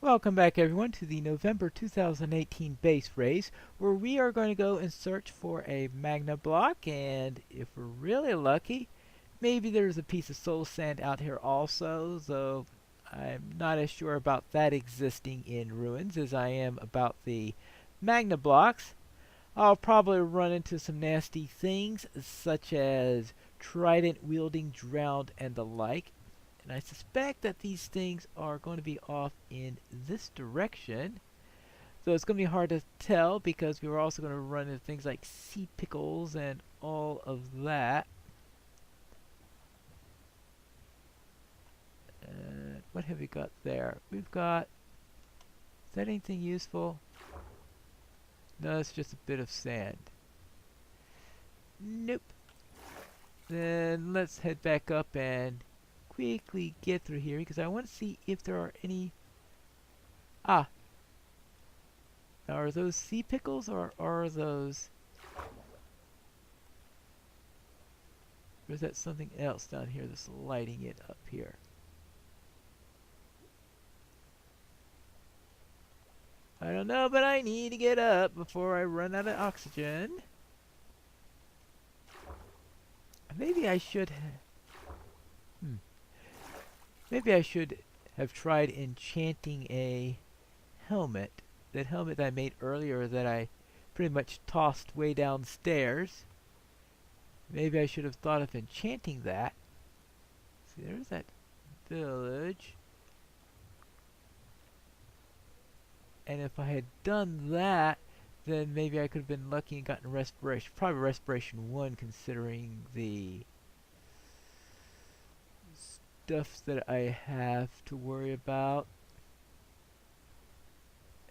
Welcome back everyone to the November 2018 base race where we are going to go and search for a magna block, and if we're really lucky, maybe there's a piece of soul sand out here also, though I'm not as sure about that existing in ruins as I am about the magna blocks. I'll probably run into some nasty things such as trident wielding drowned and the like. And I suspect that these things are going to be off in this direction. So it's going to be hard to tell because we were also going to run into things like sea pickles and all of that. What have we got there? We've got... Is that anything useful? No, it's just a bit of sand. Nope. Then let's head back up and quickly get through here because I want to see if there are any... Ah, are those sea pickles or are those... Or is that something else down here that's lighting it up here? I don't know, but I need to get up before I run out of oxygen. Maybe I should... Maybe I should have tried enchanting a helmet. That helmet that I made earlier that I pretty much tossed way downstairs. Maybe I should have thought of enchanting that. See, there's that village. And if I had done that, then maybe I could have been lucky and gotten respiration. Probably respiration 1 considering the stuff that I have to worry about.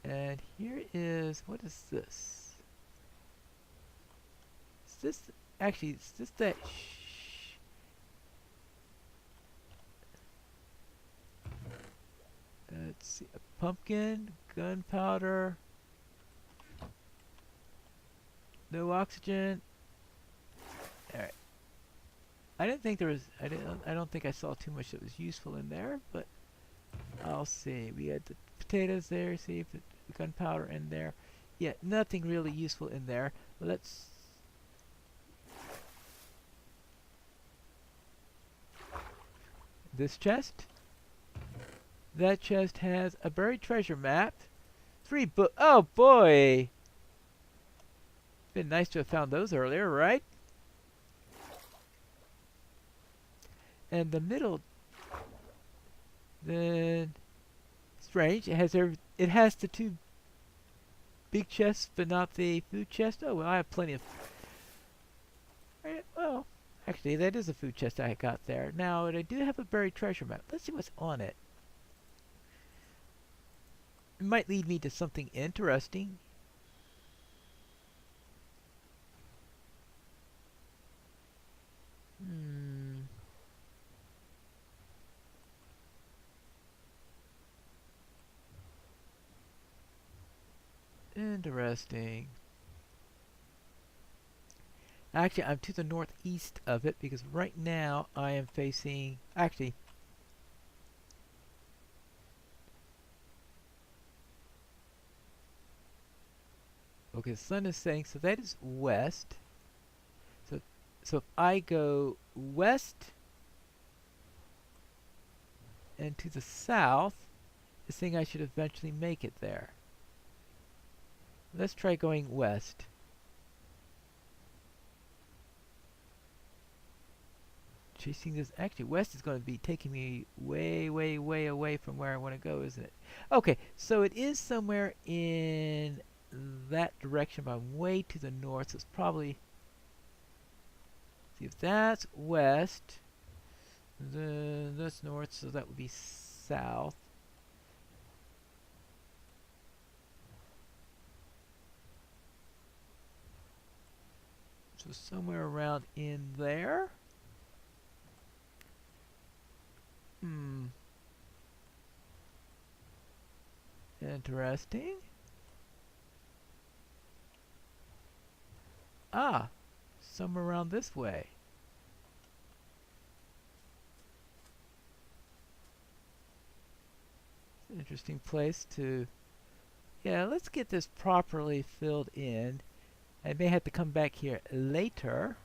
And here is, what is this? Is this, actually, is this that let's see, a pumpkin, gunpowder, no oxygen. Alright. I didn't think there was, I don't think I saw too much that was useful in there, but I'll see. We had the potatoes there, see if the gunpowder in there. Yeah, nothing really useful in there. Let's... This chest? That chest has a buried treasure map. 3 book. Oh boy! Been nice to have found those earlier, right? And the middle... Then... Strange. It has the 2 big chests, but not the food chest. Oh well, I have plenty of... Well, actually, that is a food chest I got there. Now, I do have a buried treasure map. Let's see what's on it. It might lead me to something interesting. Interesting. Actually, I'm to the northeast of it because right now I am facing... Actually... Okay, the sun is setting, so that is west. So if I go west and to the south, this thing I should eventually make it there. Let's try going west. Chasing this, actually west is going to be taking me way, way, way away from where I want to go, isn't it? Okay, so it is somewhere in that direction, but I'm way to the north, so it's probably... See, if that's west, then that's north, so that would be south. So somewhere around in there. Interesting. Ah, somewhere around this way. Interesting place to... Yeah, let's get this properly filled in. I may have to come back here later.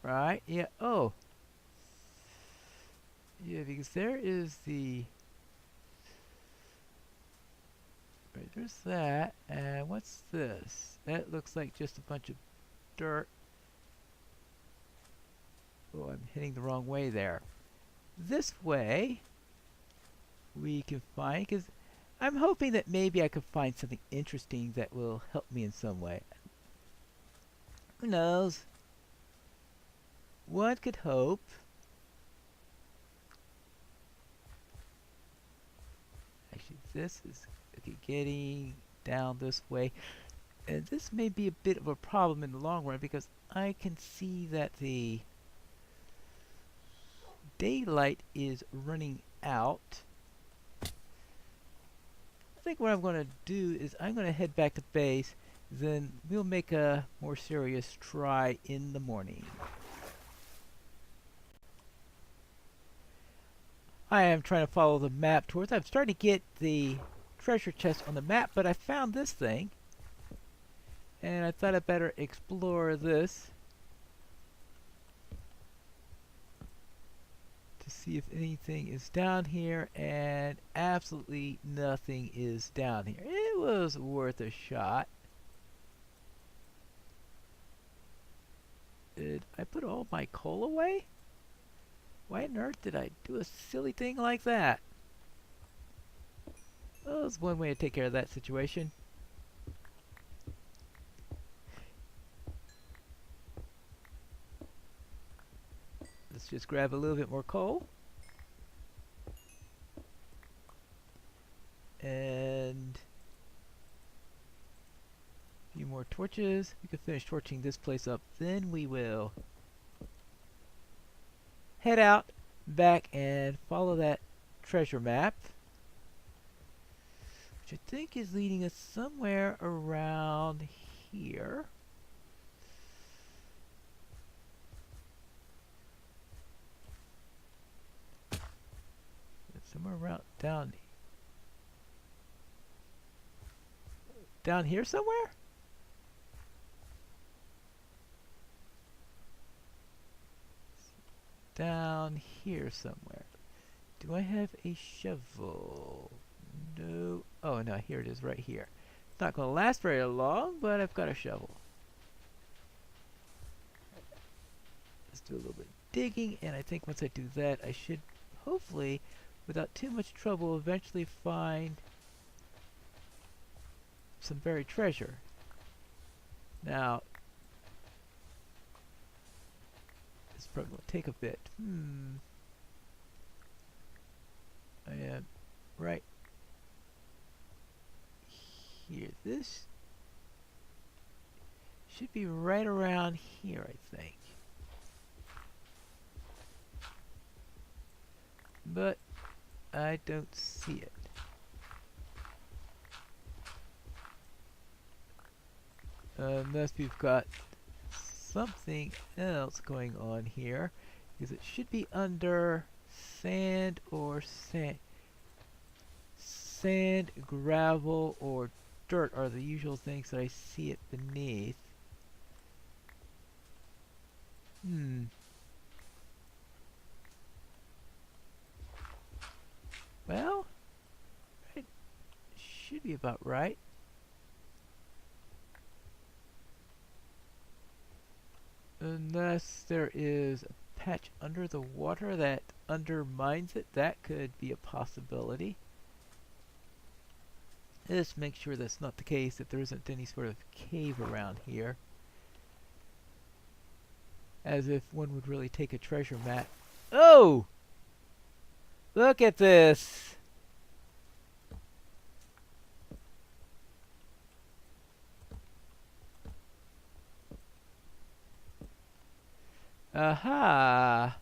Right, yeah, oh. Yeah, because there is the... Right, there's that. And what's this? That looks like just a bunch of dirt. Oh, I'm heading the wrong way there. This way, we can find, because I'm hoping that maybe I could find something interesting that will help me in some way. Who knows? One could hope. Actually, this is okay, getting down this way. And this may be a bit of a problem in the long run because I can see that the daylight is running out. I think what I'm going to do is I'm going to head back to base, then we'll make a more serious try in the morning. I am trying to follow the map towards. I'm starting to get the treasure chest on the map, but I found this thing. And I thought I'd better explore this to see if anything is down here, and absolutely nothing is down here. It was worth a shot. Did I put all my coal away? Why on earth did I do a silly thing like that? Well, there's one way to take care of that situation. Let's just grab a little bit more coal. And a few more torches. We can finish torching this place up. Then we will head out back and follow that treasure map, which I think is leading us somewhere around here. Somewhere around down here somewhere? Down here somewhere. Do I have a shovel? No. Oh, no, here it is right here. It's not going to last very long, but I've got a shovel. Let's do a little bit of digging, and I think once I do that, I should hopefully, without too much trouble, eventually find some buried treasure. Now, this probably will take a bit. I am right here. This should be right around here, I think. But I don't see it. Unless we've got something else going on here, because it should be under sand or sand, gravel, or dirt are the usual things that I see it beneath. Well, it should be about right. Unless there is a patch under the water that undermines it, that could be a possibility. Let's make sure that's not the case, that there isn't any sort of cave around here. As if one would really take a treasure map. Oh! Look at this! Aha!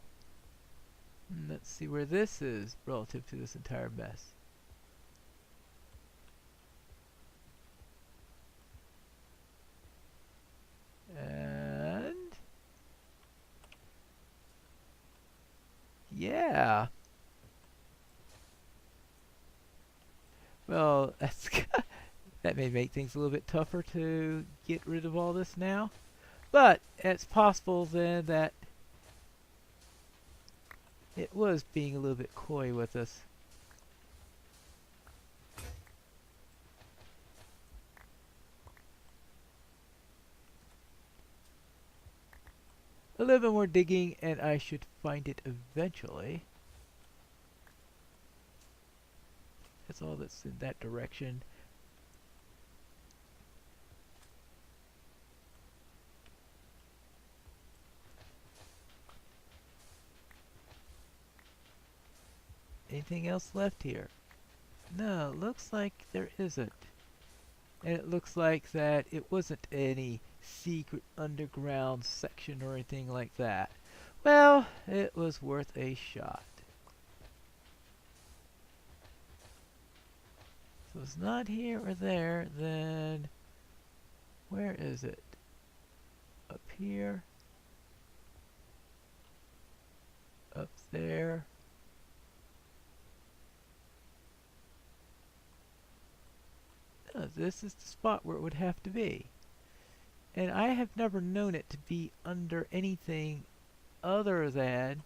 Let's see where this is relative to this entire mess. And Yeah. Well, that's that may make things a little bit tougher to get rid of all this now. But it's possible then that it was being a little bit coy with us. A little bit more digging and I should find it eventually. That's all that's in that direction. Anything else left here? No, looks like there isn't. And it looks like that it wasn't any secret underground section or anything like that. Well, it was worth a shot. So it's not here or there, then where is it? Up here? Up there? No, this is the spot where it would have to be. And I have never known it to be under anything other than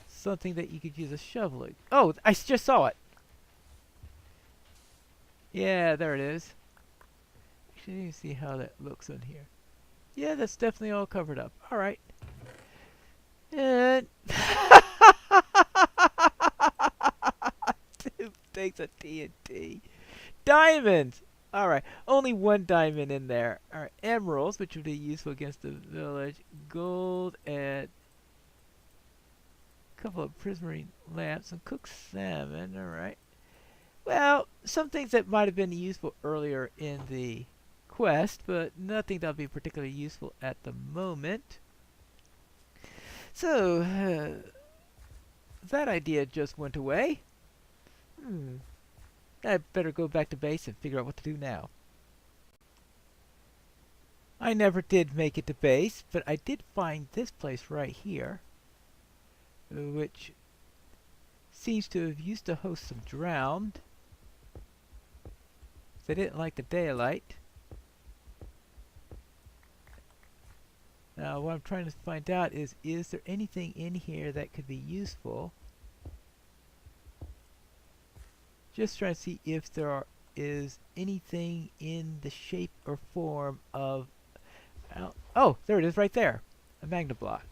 something that you could use a shovel. Oh, I just saw it. Yeah, there it is. Actually, let me see how that looks on here. Yeah, that's definitely all covered up. All right. And two things of TNT. Diamonds! Alright, only one diamond in there. Alright, emeralds, which would be useful against the village. Gold and a couple of prismarine lamps. Some cooked salmon, alright. Well, some things that might have been useful earlier in the quest, but nothing that'll be particularly useful at the moment. So, that idea just went away. I better go back to base and figure out what to do now. I never did make it to base, but I did find this place right here, which seems to have used to host some drowned. They didn't like the daylight. Now what I'm trying to find out is there anything in here that could be useful? Just trying to see if there is anything in the shape or form of... oh, there it is right there. A magna block.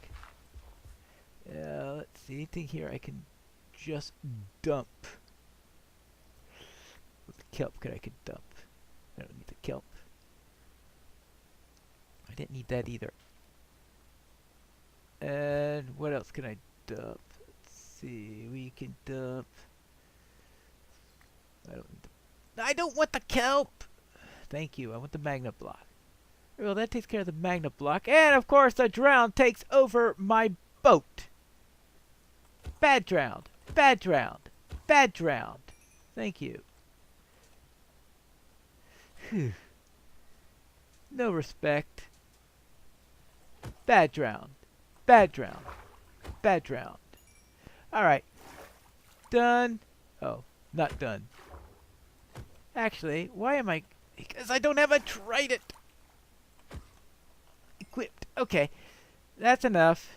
Let's see, anything here I can just dump. What kelp could I dump? I don't need the kelp. I didn't need that either. And what else can I dump? Let's see, we can dump... I don't want the kelp! Thank you, I want the magna block. Well, that takes care of the magna block. And, of course, the drown takes over my boat. Bad drowned. Bad drowned. Bad drowned. Thank you. Whew. No respect. Bad drowned. Bad drowned. Bad drowned. Alright. Done. Oh, not done. Actually, why am I... Because I don't have a trident equipped. Okay, that's enough.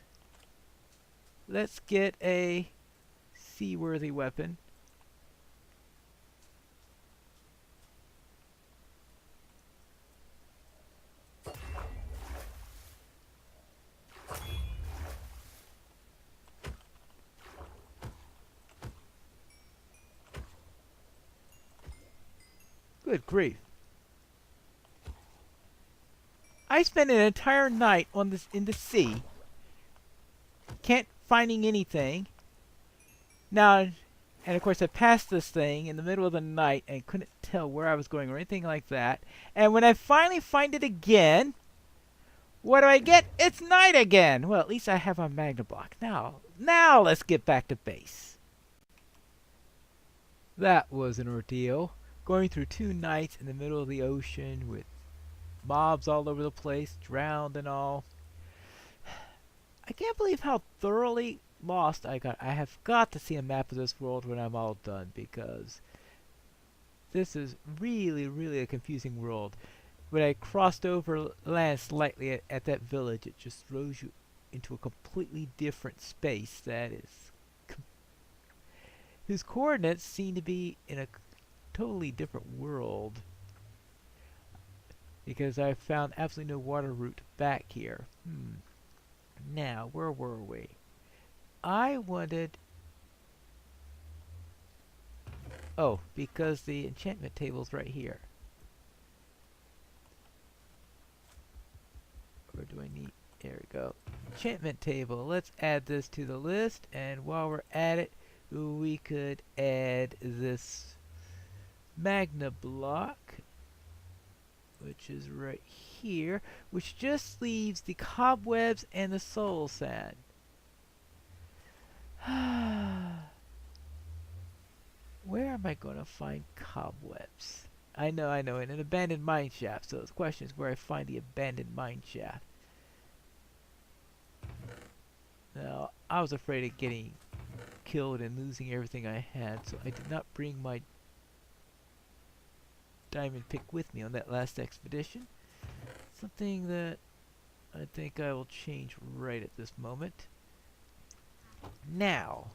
Let's get a seaworthy weapon. Good grief. I spent an entire night on this in the sea. Can't finding anything. Now, and of course I passed this thing in the middle of the night and couldn't tell where I was going or anything like that. And when I finally find it again, what do I get? It's night again. Well, at least I have a magna block. Now let's get back to base. That was an ordeal. Going through 2 nights in the middle of the ocean with mobs all over the place, drowned and all. I can't believe how thoroughly lost, I have got to see a map of this world when I'm all done, because this is really a confusing world. When I crossed over land slightly at that village, it just throws you into a completely different space that is whose coordinates seem to be in a totally different world, because I found absolutely no water route back here. Now, where were we? I wanted... Oh, because the enchantment table's right here. Or do I need... There we go. Enchantment table. Let's add this to the list, and while we're at it, we could add this magna block, which is right here, which just leaves the cobwebs and the soul sand. Where am I going to find cobwebs? I know, in an abandoned mineshaft. So the question is where I find the abandoned mineshaft. Now, I was afraid of getting killed and losing everything I had, so I did not bring my diamond pick with me on that last expedition. Something that I think I will change right at this moment. Now,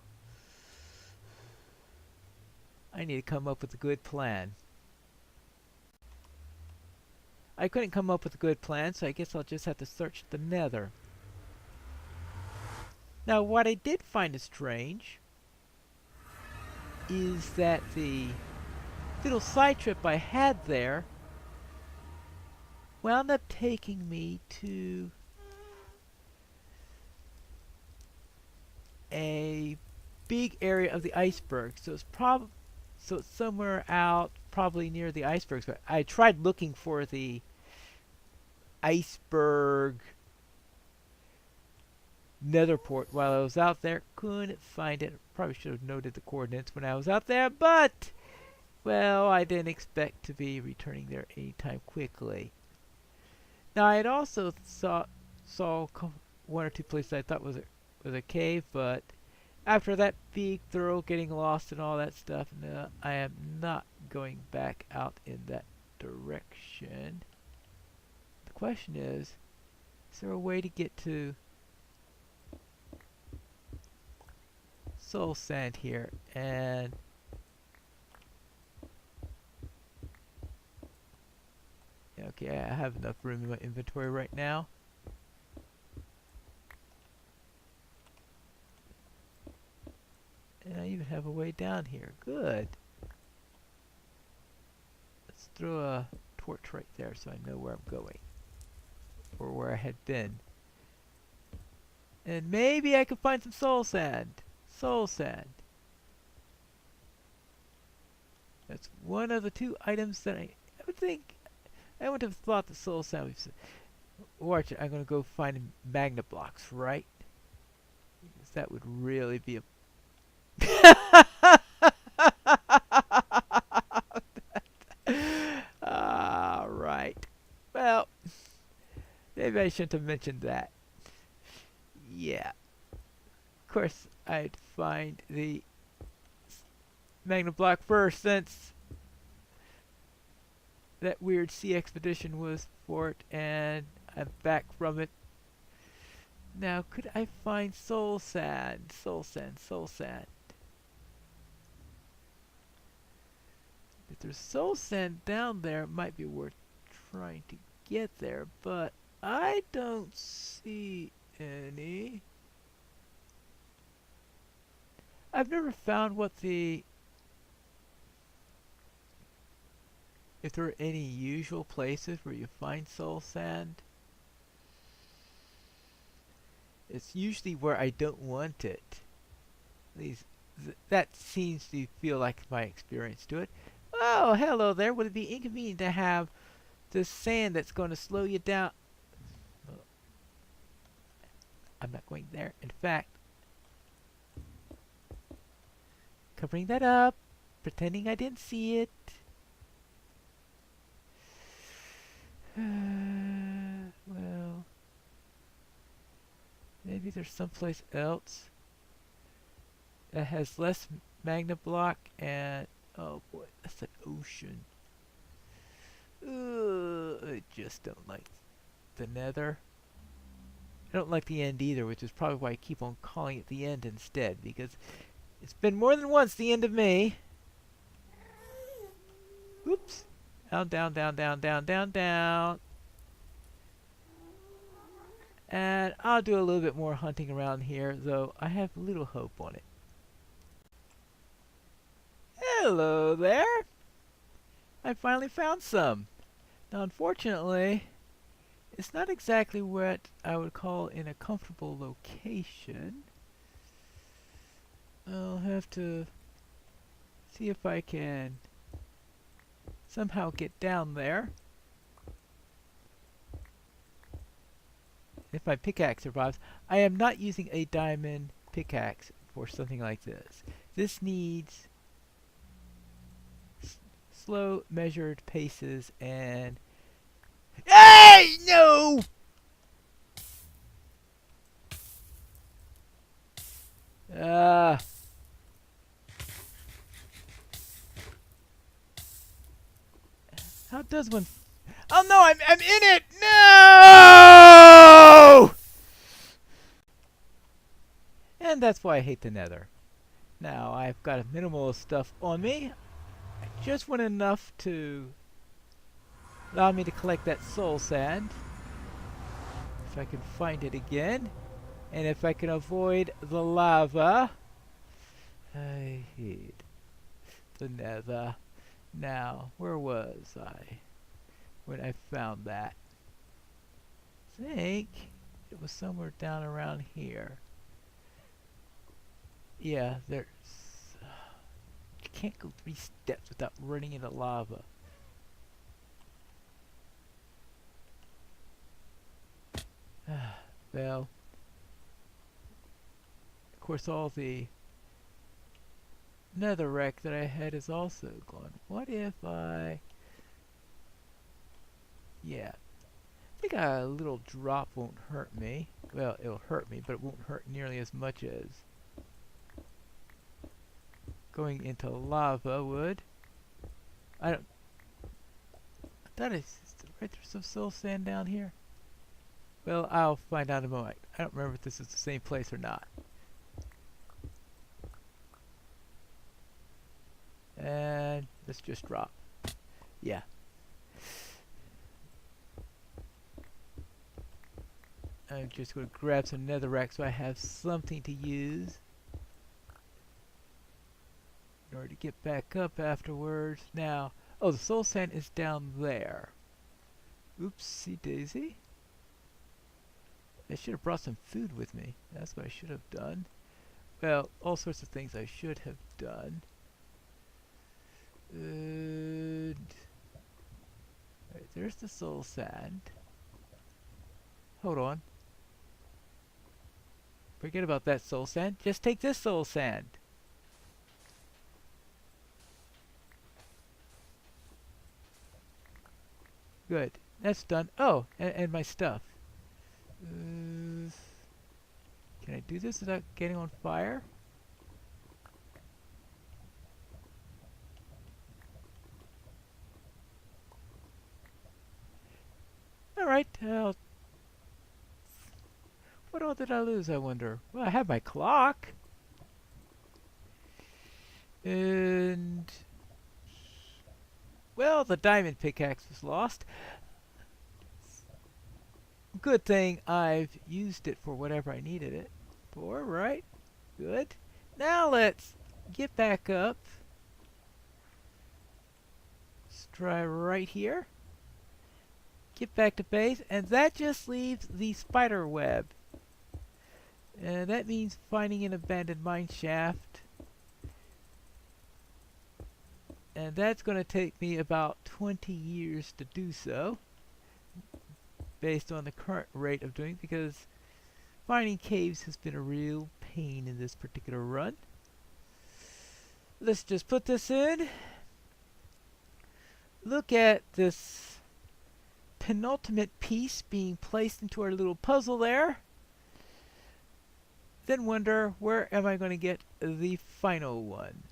I need to come up with a good plan. I couldn't come up with a good plan, so I guess I'll just have to search the nether. Now, what I did find is strange is that the little side trip I had there wound up taking me to a big area of the iceberg. So it's somewhere out, probably near the icebergs. But I tried looking for the iceberg nether port while I was out there. Couldn't find it. Probably should have noted the coordinates when I was out there, but well, I didn't expect to be returning there anytime quickly. Now, I had also saw one or two places I thought was a cave, but after that big thorough getting lost and all that stuff, no, I am not going back out in that direction. The question is there a way to get to soul sand here? And okay, I have enough room in my inventory right now. And I even have a way down here. Good. Let's throw a torch right there so I know where I'm going. Or where I had been. And maybe I could find some soul sand. Soul sand. That's one of the two items that I would think... I would have thought the soul sand was... Watch it, I'm going to go find magna blocks, right? Because that would really be a... Alright. Well, maybe I shouldn't have mentioned that. Yeah. Of course, I'd find the magna block first, since that weird sea expedition was for it, and I'm back from it. Now, could I find soul sand? Soul sand, soul sand. If there's soul sand down there, it might be worth trying to get there, but I don't see any. I've never found what the... if there are any usual places where you find soul sand. It's usually where I don't want it. At least that seems to feel like my experience to it. Oh, hello there. Would it be inconvenient to have this sand that's going to slow you down? Oh, I'm not going there. In fact, covering that up, pretending I didn't see it. Well, maybe there's someplace else. that has less magna block and oh boy, that's an ocean. I just don't like the nether. I don't like the end either, which is probably why I keep on calling it the end instead, because it's been more than once the end of me. Oops. Down, down, down, down, down, down, down. And I'll do a little bit more hunting around here, though I have little hope on it. Hello there! I finally found some. Now, unfortunately, it's not exactly what I would call in a comfortable location. I'll have to see if I can somehow get down there. If my pickaxe survives. I am not using a diamond pickaxe for something like this. This needs slow measured paces and... Hey! No! How does one... Oh no, I'm in it! No! And that's why I hate the nether. Now, I've got a minimal of stuff on me. I just want enough to allow me to collect that soul sand. If I can find it again. And if I can avoid the lava. I hate the nether. Now, where was I when I found that? I think it was somewhere down around here. Yeah, there's... you can't go 3 steps without running into lava. Well, of course all the netherrack that I had is also gone. What if I... yeah, I think a little drop won't hurt me. Well, it'll hurt me, but it won't hurt nearly as much as going into lava would. I don't... that is... right, there's some soul sand down here. Well, I'll find out in a moment. I don't remember if this is the same place or not. And let's just drop. Yeah. I'm just going to grab some netherrack so I have something to use in order to get back up afterwards. Now, oh, the soul sand is down there. Oopsie daisy. I should have brought some food with me. That's what I should have done. Well, all sorts of things I should have done. Right, there's the soul sand. Hold on. Forget about that soul sand. Just take this soul sand. Good. That's done. Oh, and my stuff. Can I do this without getting on fire? Alright, what all did I lose, I wonder? Well, I have my clock. And... well, the diamond pickaxe was lost. Good thing I've used it for whatever I needed it for, right? Good. Now let's get back up. Let's try right here. Get back to base, and that just leaves the spiderweb. And that means finding an abandoned mineshaft. And that's going to take me about 20 years to do so, based on the current rate of doing, because finding caves has been a real pain in this particular run. Let's just put this in. Look at this penultimate piece being placed into our little puzzle there. then wonder, where am I going to get the final one?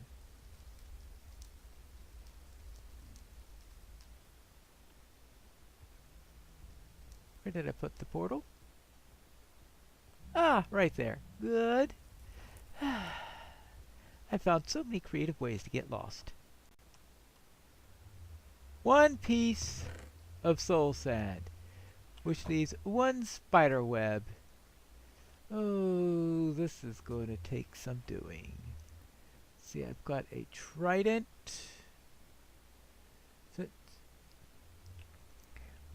Where did I put the portal? Ah, right there. Good. I found so many creative ways to get lost. One piece of soul sand, which leaves one spider web. Oh, this is going to take some doing. See, I've got a trident.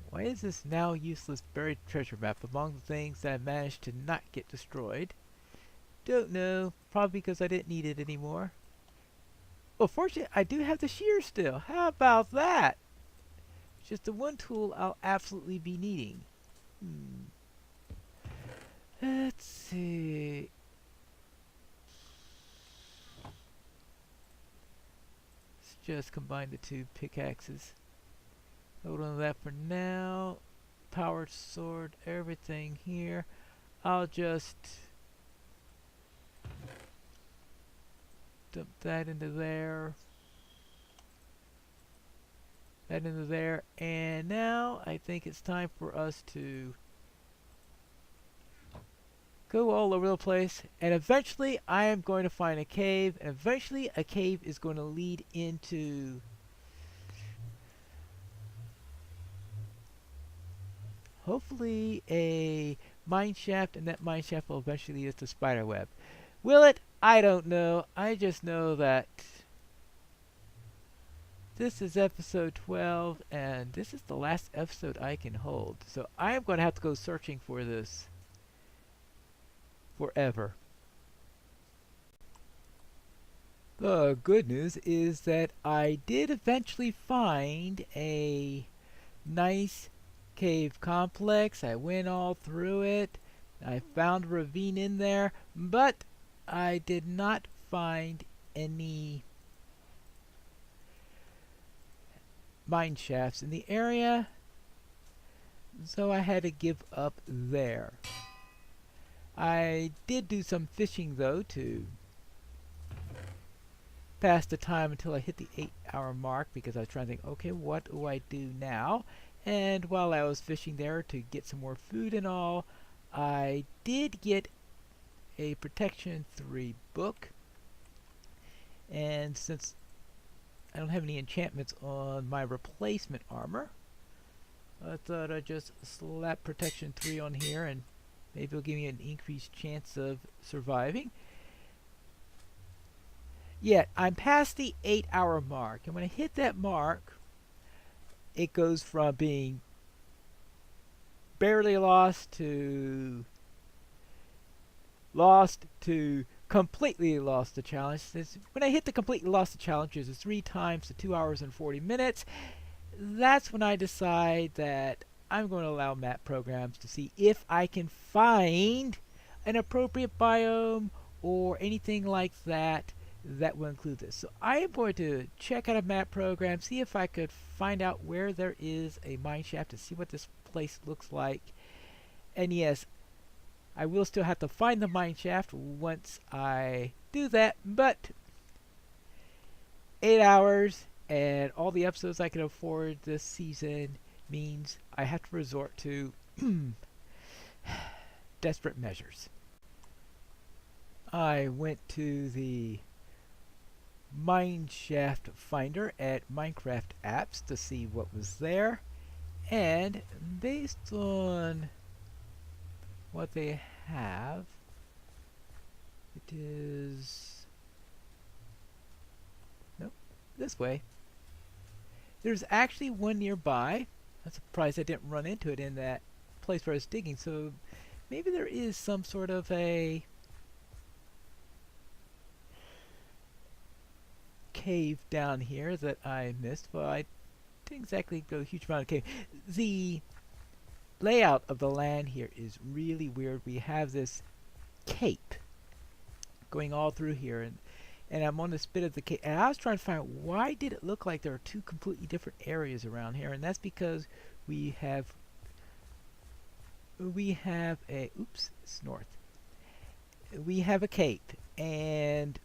Why is this now useless buried treasure map among the things that I managed to not get destroyed? Don't know. Probably because I didn't need it anymore. Well, fortunately, I do have the shear still. How about that? It's just the one tool I'll absolutely be needing. Let's see. Let's just combine the two pickaxes. Hold on to that for now. Powered sword, everything here. I'll just dump that into there. That into there. And now I think it's time for us to go all over the place. And eventually I am going to find a cave. And eventually a cave is going to lead into hopefully a mineshaft, and that mineshaft will eventually lead us to Spiderweb. Will it? I don't know. I just know that this is episode 12, and this is the last episode I can hold. So I am going to have to go searching for this forever. The good news is that I did eventually find a nice cave complex. I went all through it. I found a ravine in there, but I did not find any mine shafts in the area, so I had to give up there. I did do some fishing though to pass the time until I hit the 8-hour mark, because I was trying to think, okay, what do I do now? And while I was fishing there to get some more food and all, I did get a Protection 3 book. And since I don't have any enchantments on my replacement armor, I thought I'd just slap Protection 3 on here and maybe it'll give me an increased chance of surviving. Yet, I'm past the 8-hour mark, and when I hit that mark, it goes from being barely lost to completely lost the challenge. When I hit the completely lost the challenge, it's 3 times to 2 hours and 40 minutes. That's when I decide that I'm going to allow map programs to see if I can find an appropriate biome or anything like that that will include this. So I am going to check out a map program, see if I could find out where there is a mine shaft and see what this place looks like. And yes, I will still have to find the mine shaft once I do that, but 8 hours and all the episodes I can afford this season means I have to resort to desperate measures. I went to the Mineshaft Finder at Minecraft Apps to see what was there, and based on what they have, it is nope, this way. There's actually one nearby. I'm surprised I didn't run into it in that place where I was digging, so maybe there is some sort of a cave down here that I missed. Well, I didn't exactly go a huge amount of cave. The layout of the land here is really weird. We have this cape going all through here, and I'm on this bit of the cape, and I was trying to find out why did it look like there are 2 completely different areas around here, and that's because we have a oops, it's north. we have a cape, and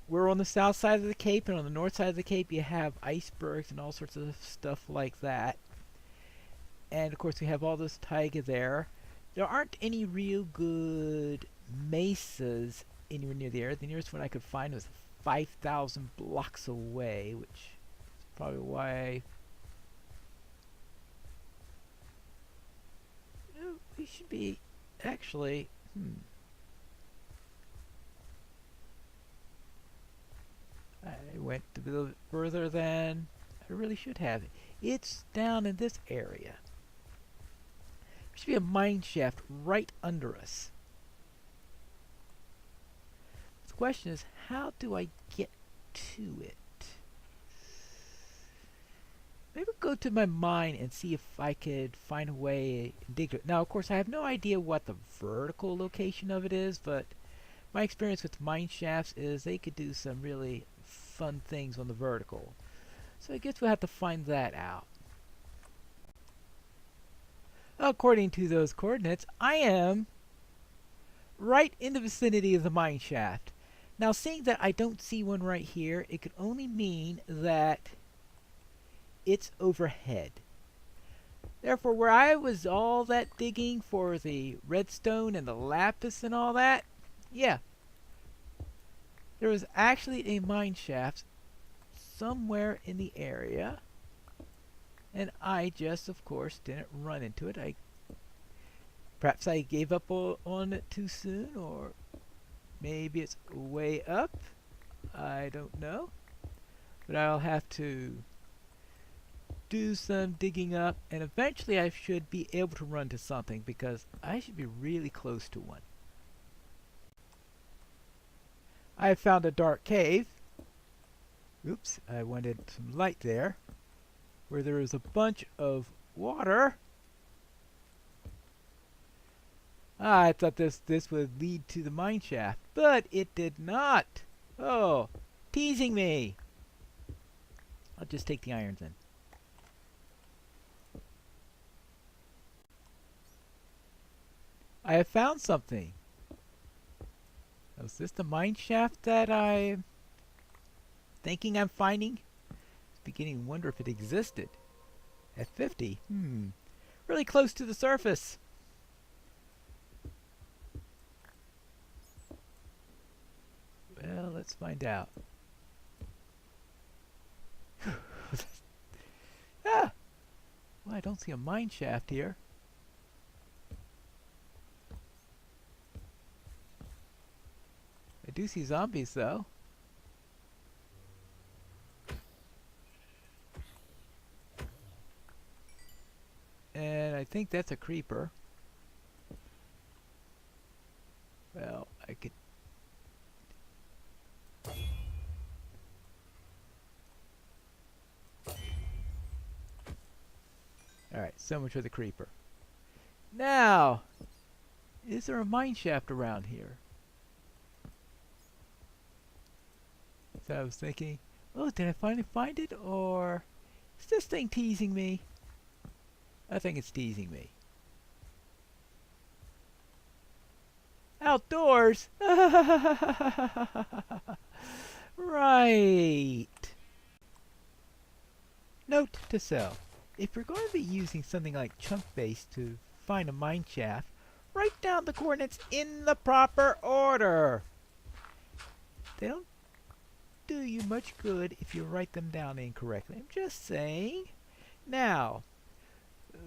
we're on the south side of the cape, and on the north side of the cape you have icebergs and all sorts of stuff like that. And of course we have all this taiga there. There aren't any real good mesas anywhere near the area. The nearest one I could find was 5,000 blocks away, which is probably why we should be actually. I went a little bit further than I really should have. It's down in this area. There should be a mine shaft right under us. The question is, how do I get to it? Maybe I'll go to my mine and see if I could find a way to dig it. Now, of course, I have no idea what the vertical location of it is, but my experience with mine shafts is they could do some really fun things on the vertical. So I guess we'll have to find that out. According to those coordinates, I am right in the vicinity of the mine shaft. Now, seeing that I don't see one right here, it could only mean that it's overhead. Therefore, where I was all that digging for the redstone and the lapis and all that, yeah, there was actually a mine shaft somewhere in the area, and I just, of course, didn't run into it. Perhaps I gave up on it too soon, or maybe it's way up. I don't know, but I'll have to do some digging up, and eventually I should be able to run to something, because I should be really close to one. I found a dark cave. Oops, I wanted some light there, where there is a bunch of water. I thought this would lead to the mine shaft, but it did not. Oh, teasing me. I'll just take the irons in. I have found something. Is this the mine shaft that I'm thinking I'm finding? I'm beginning to wonder if it existed. At 50, really close to the surface. Well, let's find out. Ah! Well, I don't see a mine shaft here. I do see zombies, though. And I think that's a creeper. Well, I could... Alright, so much for the creeper. Now, is there a mine shaft around here? So I was thinking, oh, did I finally find it, or is this thing teasing me? I think it's teasing me. Outdoors? Right. Note to self. If you're going to be using something like chunk base to find a mine shaft, write down the coordinates in the proper order. They don't do you much good if you write them down incorrectly. I'm just saying. Now,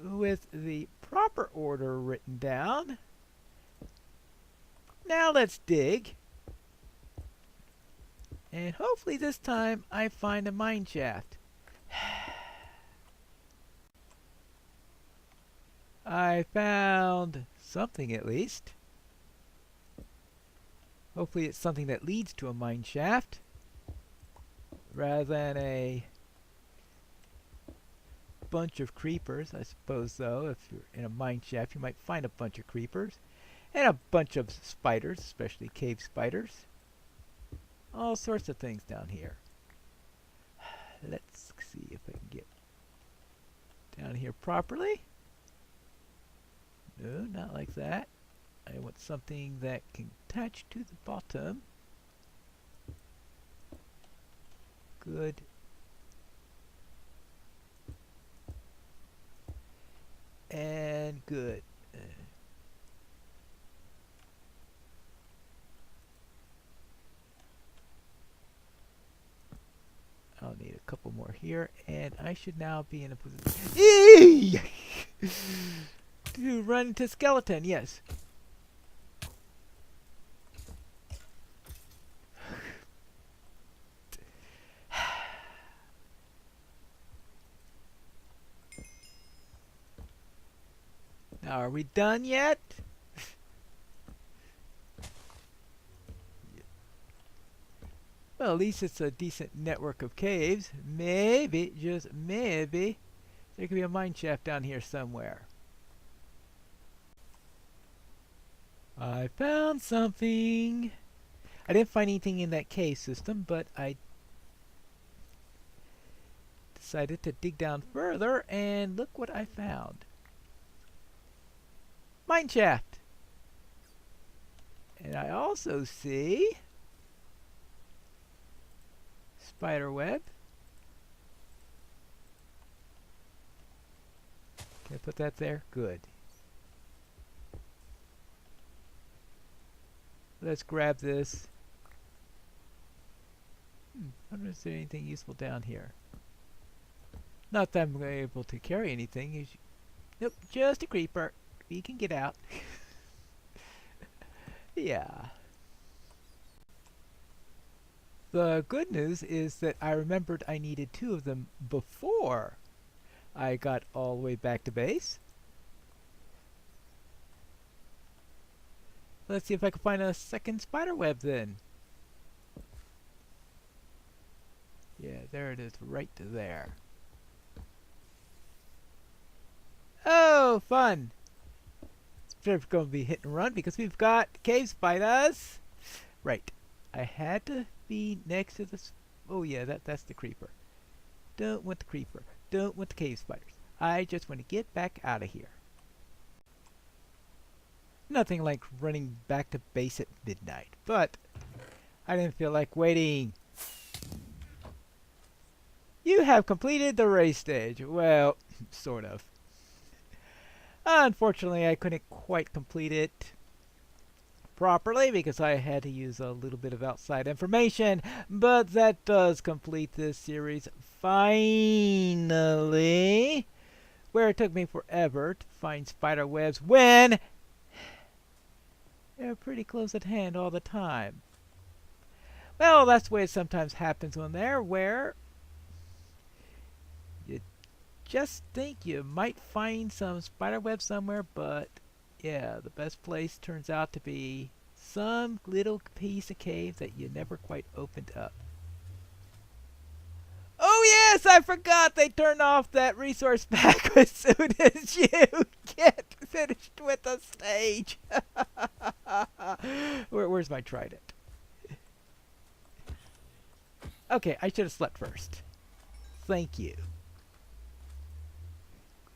with the proper order written down, now let's dig. And hopefully this time I find a mine shaft. I found something at least. Hopefully it's something that leads to a mine shaft, rather than a bunch of creepers. I suppose, though, if you're in a mine shaft, you might find a bunch of creepers and a bunch of spiders, especially cave spiders. All sorts of things down here. Let's see if I can get down here properly. No, not like that. I want something that can attach to the bottom. Good. And good. I'll need a couple more here, and I should now be in a position to run into skeleton. Yes. Now, are we done yet? Well, at least it's a decent network of caves. Maybe, just maybe, there could be a mineshaft down here somewhere. I found something. I didn't find anything in that cave system, but I decided to dig down further, and look what I found. Mineshaft. And I also see Spiderweb. Can I put that there? Good. Let's grab this. I wonder if there's anything useful down here. Not that I'm able to carry anything. Nope, just a creeper. We can get out. Yeah. The good news is that I remembered I needed 2 of them before I got all the way back to base. Let's see if I can find a second spiderweb then. Yeah, there it is, right there. Oh, fun! It's going to be hit and run because we've got cave spiders. Right. I had to be next to the... Oh yeah, that's the creeper. Don't want the creeper. Don't want the cave spiders. I just want to get back out of here. Nothing like running back to base at midnight, but I didn't feel like waiting. You have completed the race stage. Well, sort of. Unfortunately, I couldn't quite complete it properly because I had to use a little bit of outside information, but that does complete this series finally, where it took me forever to find spider webs when they're pretty close at hand all the time. Well, that's the way it sometimes happens when they're where you just think you might find some spider web somewhere, but yeah, the best place turns out to be some little piece of cave that you never quite opened up. Oh yes, I forgot they turn off that resource pack as soon as you get finished with the stage. Where's my trident? Okay, I should have slept first. Thank you.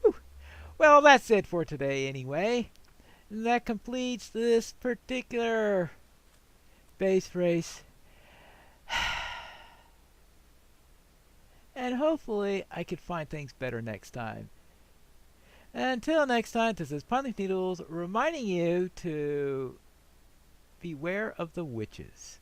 Whew. Well, that's it for today anyway. And that completes this particular base race. And hopefully I can find things better next time. Until next time, this is Pine Leaf Needles reminding you to beware of the witches.